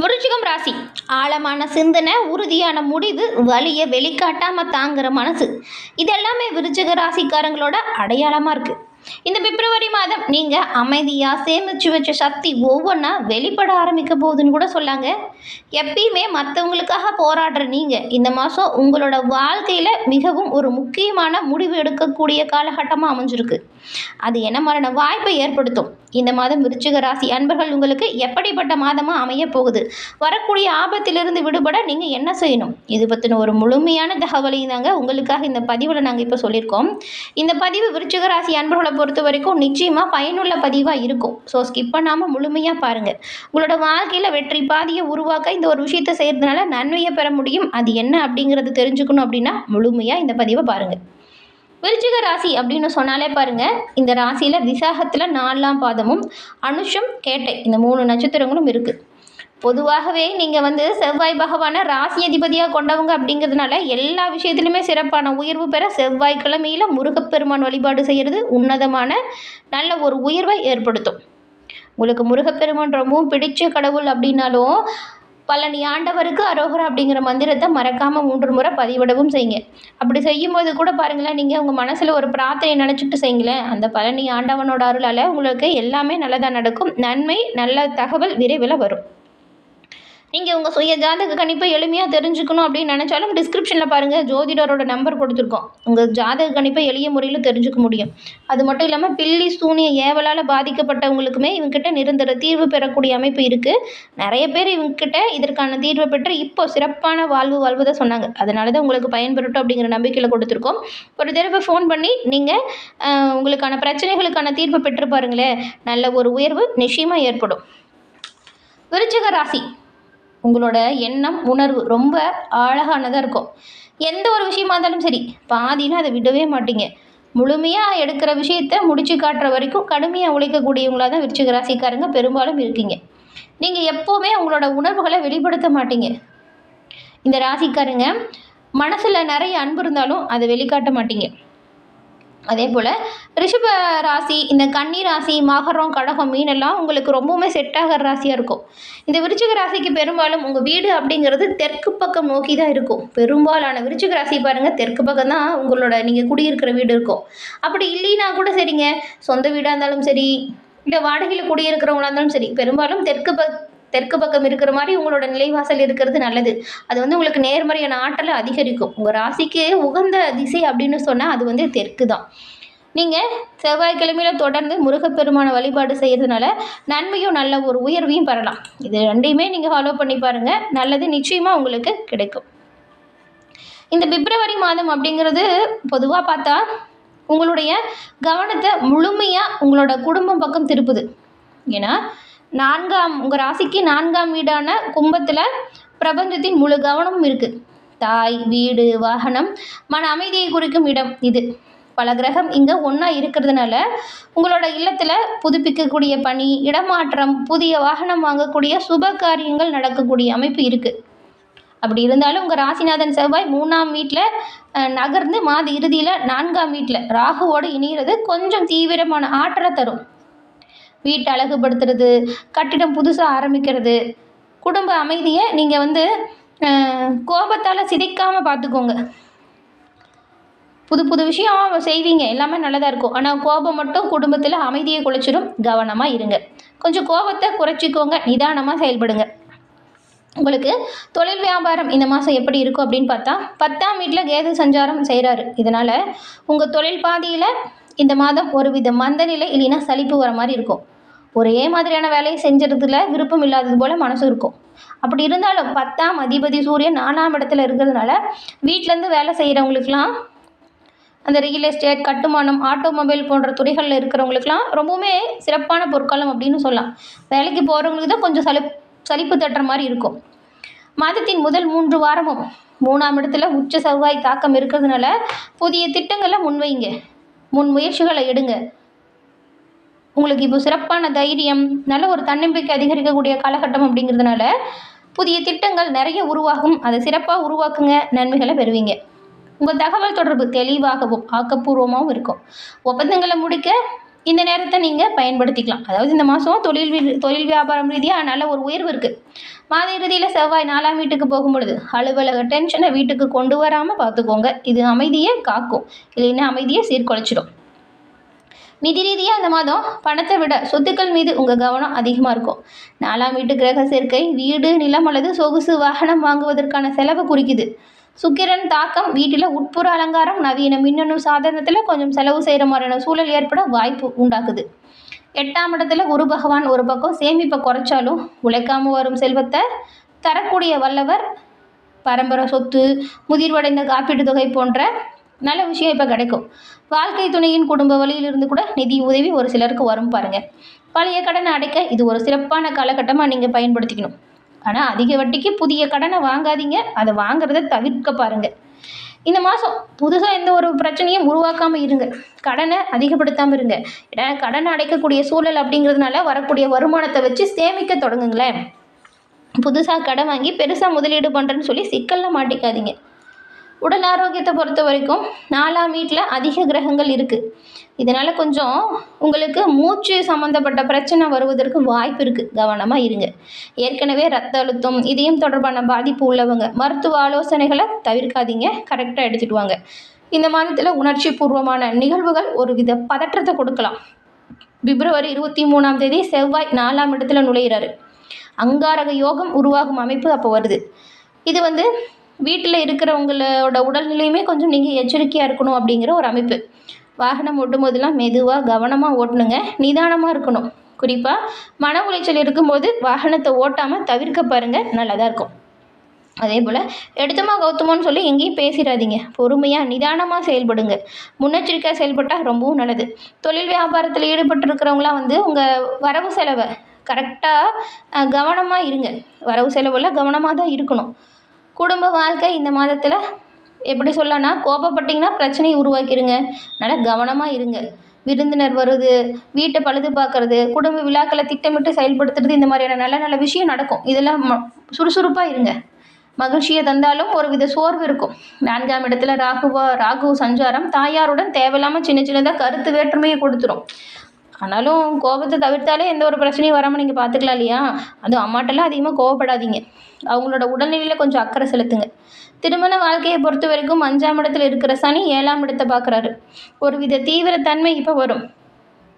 விருச்சிகம் ராசி ஆழமான சிந்தனை, உறுதியான முடிவு, வலியை வெளிக்காட்டாமல் தாங்குற மனசு, இதெல்லாமே விருச்சிக ராசிக்காரங்களோட அடையாளமாக இருக்குது. இந்த பிப்ரவரி மாதம் நீங்கள் அமைதியாக சேமித்து வச்ச சக்தி ஒவ்வொன்றா வெளிப்பட ஆரம்பிக்க போகுதுன்னு கூட சொல்லாங்க. எப்பயுமே மற்றவங்களுக்காக போராடுற நீங்கள் இந்த மாதம் உங்களோட வாழ்க்கையில் மிகவும் ஒரு முக்கியமான முடிவு எடுக்கக்கூடிய காலகட்டமாக அமைஞ்சிருக்கு. அது என்ன மாதிரியான வாய்ப்பை ஏற்படுத்தும்? இந்த மாதம் விருச்சிக ராசி அன்பர்கள் உங்களுக்கு எப்படிப்பட்ட மாதமாக அமைய போகுது? வரக்கூடிய ஆபத்திலிருந்து விடுபட நீங்கள் என்ன செய்யணும்? இது பற்றின ஒரு முழுமையான தகவலையும் தாங்க உங்களுக்காக இந்த பதிவில் நாங்கள் இப்போ சொல்லியிருக்கோம். இந்த பதிவு விருச்சிக ராசி அன்பர்களை பொறுத்த வரைக்கும் நிச்சயமாக பயனுள்ள பதிவாக இருக்கும். ஸோ ஸ்கிப் பண்ணாமல் முழுமையாக பாருங்கள். உங்களோட வாழ்க்கையில் வெற்றி பாதியை உருவாக்க இந்த ஒரு விஷயத்தை செய்கிறதுனால நன்மையை பெற முடியும். அது என்ன அப்படிங்கிறது தெரிஞ்சுக்கணும் அப்படின்னா முழுமையாக இந்த பதிவை பாருங்கள். விருச்சிக ராசி அப்படின்னு சொன்னாலே பாருங்க, இந்த ராசியில் விசாகத்தில் 4ஆம் பாதமும் அனுஷம் கேட்டை இந்த 3 நட்சத்திரங்களும் இருக்குது. பொதுவாகவே நீங்கள் செவ்வாய் பகவானை ராசி அதிபதியாக கொண்டவங்க அப்படிங்கிறதுனால எல்லா விஷயத்துலையுமே சிறப்பான உயர்வு பெற செவ்வாய்க்கிழமையில் முருகப்பெருமான் வழிபாடு செய்கிறது உன்னதமான நல்ல ஒரு உயர்வை ஏற்படுத்தும். உங்களுக்கு முருகப்பெருமான் ரொம்பவும் பிடிச்ச கடவுள் அப்படின்னாலும் பழனி ஆண்டவருக்கு அரோகரா அப்படிங்கிற மந்திரத்தை மறக்காமல் 3 முறை பதிவிடவும் செய்யுங்க. அப்படி செய்யும்போது கூட பாருங்களேன், நீங்கள் உங்கள் மனசில் ஒரு பிரார்த்தனை நினச்சிட்டு செய்யுங்களேன், அந்த பழனி ஆண்டவனோட அருளால் உங்களுக்கு எல்லாமே நல்லதாக நடக்கும். நன்மை நல்ல தகவல் விரைவில் வரும். நீங்கள் உங்கள் சுய ஜாதக கணிப்பை எளிமையாக தெரிஞ்சுக்கணும் அப்படின்னு நினச்சாலும் டிஸ்கிரிப்ஷனில் பாருங்கள், ஜோதிடரோட நம்பர் கொடுத்துருக்கோம். உங்கள் ஜாதக கணிப்பை எளிய முறையில் தெரிஞ்சுக்க முடியும். அது மட்டும் இல்லாமல் பில்லி சூனிய ஏவலால் பாதிக்கப்பட்டவங்களுக்குமே இவங்ககிட்ட நிரந்தர தீர்வு பெறக்கூடிய அமைப்பு இருக்குது. நிறைய பேர் இவங்ககிட்ட இதற்கான தீர்வை பெற்று இப்போ சிறப்பான வாழ்வு வாழ்வதை சொன்னாங்க. அதனால தான் உங்களுக்கு பயன்பெறட்டும் அப்படிங்கிற நம்பிக்கையில் கொடுத்துருக்கோம். ஒரு தடவை ஃபோன் பண்ணி நீங்கள் உங்களுக்கான பிரச்சனைகளுக்கான தீர்வை பெற்று பாருங்களேன், நல்ல ஒரு உயர்வு நிச்சயமாக ஏற்படும். விருச்சிக ராசி, உங்களோட எண்ணம் உணர்வு ரொம்ப அழகானதாக இருக்கும். எந்த ஒரு விஷயமா இருந்தாலும் சரி, பாதினா அதை விடவே மாட்டீங்க. முழுமையாக எடுக்கிற விஷயத்தை முடிச்சு காட்டுற வரைக்கும் கடுமையாக உழைக்கக்கூடியவங்களாக தான் விருச்சிக ராசிக்காரங்க பெரும்பாலும் இருக்கீங்க. நீங்கள் எப்போவுமே உங்களோட உணர்வுகளை வெளிப்படுத்த மாட்டீங்க. இந்த ராசிக்காரங்க மனசில் நிறைய அன்பு இருந்தாலும் அதை வெளிக்காட்ட மாட்டீங்க. அதே போல் ரிஷப ராசி, இந்த கன்னி ராசி, மகரம், கடகம், மீனெல்லாம் உங்களுக்கு ரொம்பவுமே செட் ஆகிற ராசியாக இருக்கும். இந்த விருச்சிக ராசிக்கு பெரும்பாலும் உங்கள் வீடு அப்படிங்கிறது தெற்கு பக்கம் நோக்கி தான் இருக்கும். பெரும்பாலான விருச்சிக ராசி பாருங்கள், தெற்கு பக்கம் தான் உங்களோட நீங்கள் குடியிருக்கிற வீடு இருக்கும். அப்படி இல்லைன்னா கூட சரிங்க, சொந்த வீடாக இருந்தாலும் சரி, இல்லை வாடகையில் குடியிருக்கிறவங்களாக இருந்தாலும் சரி, பெரும்பாலும் தெற்கு பக்கம் இருக்கிற மாதிரி உங்களோட நிலைவாசல் இருக்கிறது நல்லது. அது உங்களுக்கு நேர்மறையான ஆற்றலை அதிகரிக்கும். உங்கள் ராசிக்கு உகந்த திசை அப்படின்னு சொன்னால் அது தெற்கு தான். நீங்கள் செவ்வாய்க்கிழமையில் தொடர்ந்து முருகப்பெருமான வழிபாடு செய்கிறதுனால நன்மையும் நல்ல ஒரு உயர்வையும் பெறலாம். இது ரெண்டையுமே நீங்கள் ஃபாலோ பண்ணி பாருங்கள், நல்லது நிச்சயமாக உங்களுக்கு கிடைக்கும். இந்த பிப்ரவரி மாதம் அப்படிங்கிறது பொதுவாக பார்த்தா உங்களுடைய கவனத்தை முழுமையாக உங்களோட குடும்பம் பக்கம் திருப்புது. ஏன்னா உங்கள் ராசிக்கு 4ஆம் வீடான கும்பத்தில் பிரபஞ்சத்தின் முழு கவனமும் இருக்குது. தாய், வீடு, வாகனம், மன அமைதியை குறிக்கும் இடம் இது. பல கிரகம் இங்கே ஒன்றா இருக்கிறதுனால உங்களோட இல்லத்தில் புதுப்பிக்கக்கூடிய பணி, இடமாற்றம், புதிய வாகனம் வாங்கக்கூடிய சுப காரியங்கள் நடக்கக்கூடிய அமைப்பு இருக்குது. அப்படி இருந்தாலும் உங்கள் ராசிநாதன் செவ்வாய் 3ஆம் வீட்டில் நகர்ந்து மாத இறுதியில் 4ஆம் வீட்டில் ராகுவோடு இணைகிறது கொஞ்சம் தீவிரமான ஆற்றலை தரும். வீட்டை அழகுபடுத்துறது, கட்டிடம் புதுசாக ஆரம்பிக்கிறது, குடும்ப அமைதியை நீங்கள் கோபத்தால் சிதைக்காமல் பார்த்துக்கோங்க. புது விஷயம் செய்வீங்க, எல்லாமே நல்லதாக இருக்கும். ஆனால் கோபம் மட்டும் குடும்பத்தில் அமைதியை குலைச்சிடும். கவனமாக இருங்க. கொஞ்சம் கோபத்தை குறைச்சிக்கோங்க, நிதானமாக செயல்படுங்க. உங்களுக்கு தொழில் வியாபாரம் இந்த மாதம் எப்படி இருக்கும் அப்படின்னு பார்த்தா 10ஆம் வீட்டில் கேது சஞ்சாரம் செய்கிறாரு. இதனால் உங்கள் தொழில் பாதியில் இந்த மாதம் ஒரு வித மந்தநிலை இல்லைன்னா சலிப்பு வர மாதிரி இருக்கும். ஒரே மாதிரியான வேலையை செஞ்சுறதுல விருப்பம் இல்லாதது போல் மனசு இருக்கும். அப்படி இருந்தாலும் 10ஆம் அதிபதி சூரியன் 4ஆம் இடத்துல இருக்கிறதுனால வீட்டிலேருந்து வேலை செய்கிறவங்களுக்கெல்லாம், அந்த ரியல் எஸ்டேட், கட்டுமானம், ஆட்டோமொபைல் போன்ற துறைகளில் இருக்கிறவங்களுக்கெல்லாம் ரொம்பவுமே சிறப்பான பொற்காலம் அப்படின்னு சொல்லலாம். வேலைக்கு போகிறவங்களுக்கு தான் கொஞ்சம் சலிப்பு தட்டுற மாதிரி இருக்கும். மாதத்தின் முதல் 3 வாரமும் 3ஆம் இடத்துல உச்ச செவ்வாய் தாக்கம் இருக்கிறதுனால புதிய திட்டங்களை முன்வைங்க, முயற்சிகளை எடுங்க. உங்களுக்கு இப்போ சிறப்பான தைரியம், நல்ல ஒரு தன்னம்பிக்கை அதிகரிக்கக்கூடிய காலகட்டம் அப்படிங்கிறதுனால புதிய திட்டங்கள் நிறைய உருவாகும். அதை சிறப்பாக உருவாக்குங்க, நன்மைகளை பெறுவீங்க. உங்கள் தகவல் தொடர்பு தெளிவாகவும் ஆக்கப்பூர்வமாகவும் இருக்கும். ஒப்பந்தங்களை முடிக்க இந்த நேரத்தை நீங்கள் பயன்படுத்திக்கலாம். அதாவது இந்த மாதம் தொழில் வியாபாரம் ரீதியாக நல்ல ஒரு உயர்வு இருக்குது. மாத இறுதியில் செவ்வாய் 4ஆம் வீட்டுக்கு போகும்பொழுது அலுவலக டென்ஷனை வீட்டுக்கு கொண்டு வராமல் பார்த்துக்கோங்க. இது அமைதியை காக்கும், இல்லைன்னா அமைதியை சீர்குலைச்சிடும். நிதி ரீதியாக இந்த மாதம் பணத்தை விட சொத்துக்கள் மீது உங்கள் கவனம் அதிகமாக இருக்கும். 4ஆம் வீட்டு கிரக சேர்க்கை வீடு, நிலம் அல்லது சொகுசு வாகனம் வாங்குவதற்கான செலவை குறிக்குது. சுக்கிரன் தாக்கம் வீட்டில் உட்புற அலங்காரம், நவீன மின்னணு சாதனத்தில் கொஞ்சம் செலவு செய்கிற மாதிரியான சூழல் ஏற்பட வாய்ப்பு உண்டாக்குது. 8ஆம் இடத்துல குரு பகவான் ஒரு பக்கம் சேமிப்பை குறைச்சாலும் உழைக்காமல் வரும் செல்வத்தை தரக்கூடிய வல்லவர். பரம்பரை சொத்து, முதிர்வடைந்த காப்பீட்டு தொகை போன்ற நல்ல விஷயம் இப்போ கிடைக்கும். வாழ்க்கை துணையின் குடும்ப வழியிலிருந்து கூட நிதி உதவி ஒரு சிலருக்கு வரும் பாருங்கள். பழைய கடனை அடைக்க இது ஒரு சிறப்பான காலகட்டமாக நீங்கள் பயன்படுத்திக்கணும். ஆனால் அதிக வட்டிக்கு புதிய கடனை வாங்காதீங்க, அதை வாங்குறத தவிர்க்க பாருங்கள். இந்த மாதம் புதுசாக எந்த ஒரு பிரச்சனையும் உருவாக்காமல் இருங்க, கடனை அதிகப்படுத்தாமல் இருங்க. ஏன்னா கடனை அடைக்கக்கூடிய சூழல் அப்படிங்கிறதுனால வரக்கூடிய வருமானத்தை வச்சு சேமிக்க தொடங்குங்களேன். புதுசாக கடன் வாங்கி பெருசாக முதலீடு பண்ணுறேன்னு சொல்லி சிக்கலில் மாட்டிக்காதீங்க. உடல் ஆரோக்கியத்தை பொறுத்த வரைக்கும் 4ஆம் வீட்டில் அதிக கிரகங்கள் இருக்குது. இதனால் கொஞ்சம் உங்களுக்கு மூச்சு சம்மந்தப்பட்ட பிரச்சனை வருவதற்கு வாய்ப்பு இருக்குது, கவனமாக இருங்க. ஏற்கனவே ரத்த அழுத்தம், இதயம் தொடர்பான பாதிப்பு உள்ளவங்க மருத்துவ ஆலோசனைகளை தவிர்க்காதீங்க, கரெக்டாக எடுத்துகிட்டு வாங்க. இந்த மாதத்தில் உணர்ச்சி பூர்வமான நிகழ்வுகள் ஒரு வித பதற்றத்தை கொடுக்கலாம். பிப்ரவரி 23ஆம் தேதி செவ்வாய் 4ஆம் இடத்துல நுழையிறாரு. அங்காரக யோகம் உருவாகும் அமைப்பு அப்போ வருது. இது வீட்டில் இருக்கிறவங்களோட உடல்நிலையுமே கொஞ்சம் நீங்கள் எச்சரிக்கையாக இருக்கணும் அப்படிங்கிற ஒரு அமைப்பு. வாகனம் ஓட்டும் போதெல்லாம் மெதுவாக கவனமாக ஓட்டணுங்க, நிதானமாக இருக்கணும். குறிப்பாக மன உளைச்சல் இருக்கும்போது வாகனத்தை ஓட்டாமல் தவிர்க்க பாருங்கள், நல்லதாக இருக்கும். அதே போல் எடுத்தமா கௌத்தமோன்னு சொல்லி எங்கேயும் பேசிடாதீங்க, பொறுமையாக நிதானமாக செயல்படுங்க. முன்னெச்சரிக்கையாக செயல்பட்டால் ரொம்பவும் நல்லது. தொழில் வியாபாரத்தில் ஈடுபட்டிருக்கிறவங்களாம் உங்கள் வரவு செலவை கரெக்டாக கவனமாக இருங்க. வரவு செலவில் கவனமாக தான் இருக்கணும். குடும்ப வாழ்க்கை இந்த மாதத்தில் எப்படி சொல்லனா, கோபப்பட்டிங்கன்னா பிரச்சனையை உருவாக்கிடுங்க, நல்லா கவனமாக இருங்க. விருந்தினர் வருது, வீட்டை பழுது பார்க்குறது, குடும்ப விழாக்களை திட்டமிட்டு செயல்படுத்துறது, இந்த மாதிரியான நல்ல நல்ல விஷயம் நடக்கும். இதெல்லாம் சுறுசுறுப்பாக இருங்க. மகிழ்ச்சியை தந்தாலும் ஒரு வித சோர்வு இருக்கும். 4ஆம் இடத்துல ராகு சஞ்சாரம் தாயாருடன் தேவையில்லாமல் சின்ன சின்னதாக கருத்து வேற்றுமையை கொடுத்துரும். ஆனாலும் கோபத்தை தவிர்த்தாலே எந்த ஒரு பிரச்சனையும் வராமல் நீங்கள் பார்த்துக்கலாம் இல்லையா. அதுவும் அம்மாட்டெல்லாம் அதிகமாக கோவப்படாதீங்க, அவங்களோட உடல்நிலையில் கொஞ்சம் அக்கறை செலுத்துங்க. திருமண வாழ்க்கையை பொறுத்த வரைக்கும் 5ஆம் இடத்துல இருக்கிற சனி 7ஆம் இடத்தை பார்க்குறாரு. ஒரு வித தீவிரத்தன்மை இப்போ வரும்.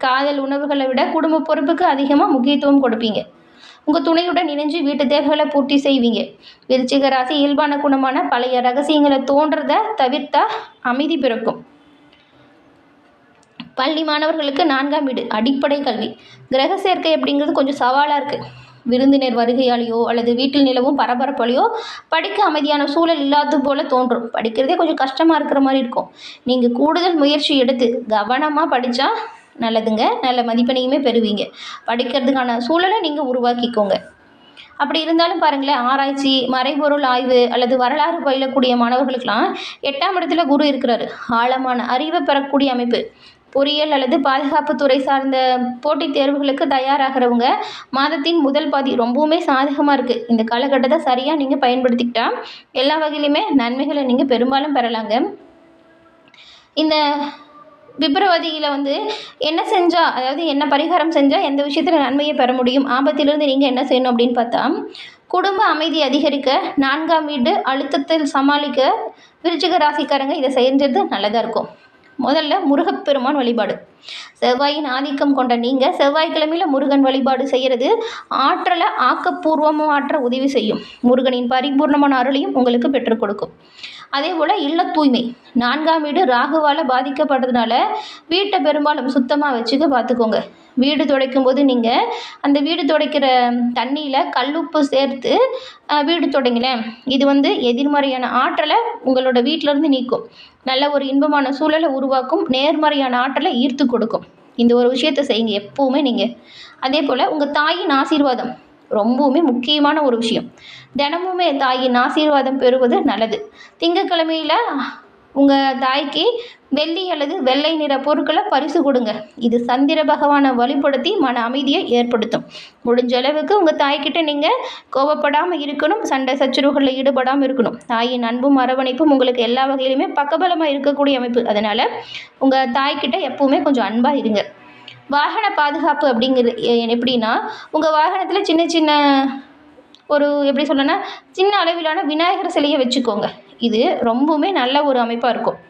காதல் உணவுகளை விட குடும்ப பொறுப்புக்கு அதிகமாக முக்கியத்துவம் கொடுப்பீங்க. உங்கள் துணையுடன் இணைஞ்சு வீட்டு தேவைகளை பூர்த்தி செய்வீங்க. விருச்சிக ராசி இயல்பான குணமான பழைய ரகசியங்களை தோன்றதை தவிர்த்தா அமைதி பிறக்கும். பள்ளி மாணவர்களுக்கு 4ஆம் வீடு அடிப்படை கல்வி. கிரக சேர்க்கை அப்படிங்கிறது கொஞ்சம் சவாலாக இருக்குது. விருந்தினர் வருகையாலேயோ அல்லது வீட்டில் நிலவும் பரபரப்பாலேயோ படிக்க அமைதியான சூழல் இல்லாதது போல தோன்றும். படிக்கிறதே கொஞ்சம் கஷ்டமாக இருக்கிற மாதிரி இருக்கும். நீங்கள் கூடுதல் முயற்சி எடுத்து கவனமாக படித்தா நல்லதுங்க, நல்ல மதிப்பெண்ணையுமே பெறுவீங்க. படிக்கிறதுக்கான சூழலை நீங்கள் உருவாக்கிக்கோங்க. அப்படி இருந்தாலும் பாருங்களேன், ஆராய்ச்சி, மறைபொருள் ஆய்வு அல்லது வரலாறு பயிலக்கூடிய மாணவர்களுக்கெல்லாம் 8ஆம் இடத்துல குரு இருக்கிறாரு. ஆழமான அறிவை பெறக்கூடிய அமைப்பு. பொறியியல் அல்லது பாதுகாப்பு துறை சார்ந்த போட்டித் தேர்வுகளுக்கு தயாராகிறவங்க மாதத்தின் முதல் பாதி ரொம்பவுமே சாதகமாக இருக்குது. இந்த காலகட்டத்தை சரியாக நீங்கள் பயன்படுத்திக்கிட்டால் எல்லா வகையிலுமே நன்மைகளை நீங்கள் பெரும்பாலும் பெறலாங்க. இந்த பிப்ரவரியில் என்ன செஞ்சால், அதாவது என்ன பரிகாரம் செஞ்சால் எந்த விஷயத்தில் நன்மையை பெற முடியும், ஆபத்திலிருந்து நீங்கள் என்ன செய்யணும் அப்படின்னு பார்த்தா, குடும்ப அமைதி அதிகரிக்க, 4ஆம் வீடு அழுத்தத்தில் சமாளிக்க விருச்சிக ராசிக்காரங்க இதை செஞ்சது நல்லதாக இருக்கும். முதல்ல முருகப்பெருமான் வழிபாடு. செவ்வாயின் ஆதிக்கம் கொண்ட நீங்கள் செவ்வாய்க்கிழமையில் முருகன் வழிபாடு செய்கிறது ஆற்றலை ஆக்கப்பூர்வமாக ஆற்ற உதவி செய்யும். முருகனின் பரிபூர்ணமான அருளையும் உங்களுக்கு பெற்றுக் கொடுக்கும். அதே போல் இல்ல தூய்மை. 4ஆம் வீடு ராகுவால் பாதிக்கப்படுறதுனால வீட்டை பெரும்பாலும் சுத்தமாக வச்சுக்க பார்த்துக்கோங்க. வீடு துடைக்கும் போது நீங்கள் அந்த வீடு துடைக்கிற தண்ணியில் கல்லுப்பு சேர்த்து வீடு துடைங்களேன். இது எதிர்மறையான ஆற்றலை உங்களோட வீட்டிலேருந்து நீக்கும். நல்ல ஒரு இன்பமான சூழலை உருவாக்கும். நேர்மறையான ஆற்றலை ஈர்த்து கொடுக்கும். இந்த ஒரு விஷயத்தை செய்யுங்க எப்போவுமே நீங்கள். அதே போல் உங்கள் தாயின் ஆசீர்வாதம் ரொம்பவுமே முக்கியமான ஒரு விஷயம். தினமுமே தாயின் ஆசீர்வாதம் பெறுவது நல்லது. திங்கட்கிழமையில் உங்கள் தாய்க்கு வெள்ளி அல்லது வெள்ளை நிற பொருட்களை பரிசு கொடுங்க. இது சந்திர பகவானை வழிபடுத்தி மன அமைதியை ஏற்படுத்தும். முடிஞ்ச அளவுக்கு உங்கள் தாய்கிட்ட நீங்கள் கோபப்படாமல் இருக்கணும், சண்டை சச்சரவுகளில் ஈடுபடாமல் இருக்கணும். தாயின் அன்பும் அரவணைப்பும் உங்களுக்கு எல்லா வகையிலுமே பக்கபலமாக இருக்கக்கூடிய அமைப்பு. அதனால் உங்கள் தாய்கிட்ட எப்பவுமே கொஞ்சம் அன்பாக இருங்க. வாகன பாதுகாப்பு அப்படிங்கிறது எப்படின்னா, உங்கள் வாகனத்தில் சின்ன சின்ன ஒரு எப்படி சொல்லணும்னா, சின்ன அளவிலான விநாயகர் சிலைய வச்சுக்கோங்க. இது ரொம்பவுமே நல்ல ஒரு அமைப்பா இருக்கும்.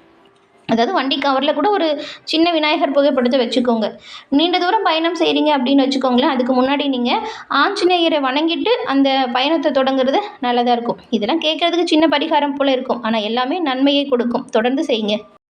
அதாவது வண்டி கவரில் கூட ஒரு சின்ன விநாயகர் புகைப்படத்த வச்சுக்கோங்க. நீண்ட தூரம் பயணம் செய்கிறீங்க அப்படின்னு வச்சுக்கோங்களேன், அதுக்கு முன்னாடி நீங்கள் ஆஞ்சநேயரை வணங்கிட்டு அந்த பயணத்த தொடங்குறது நல்லதா இருக்கும். இதெல்லாம் கேட்கறதுக்கு சின்ன பரிகாரம் போல இருக்கும். ஆனா எல்லாமே நன்மையை கொடுக்கும். தொடர்ந்து செய்யுங்க.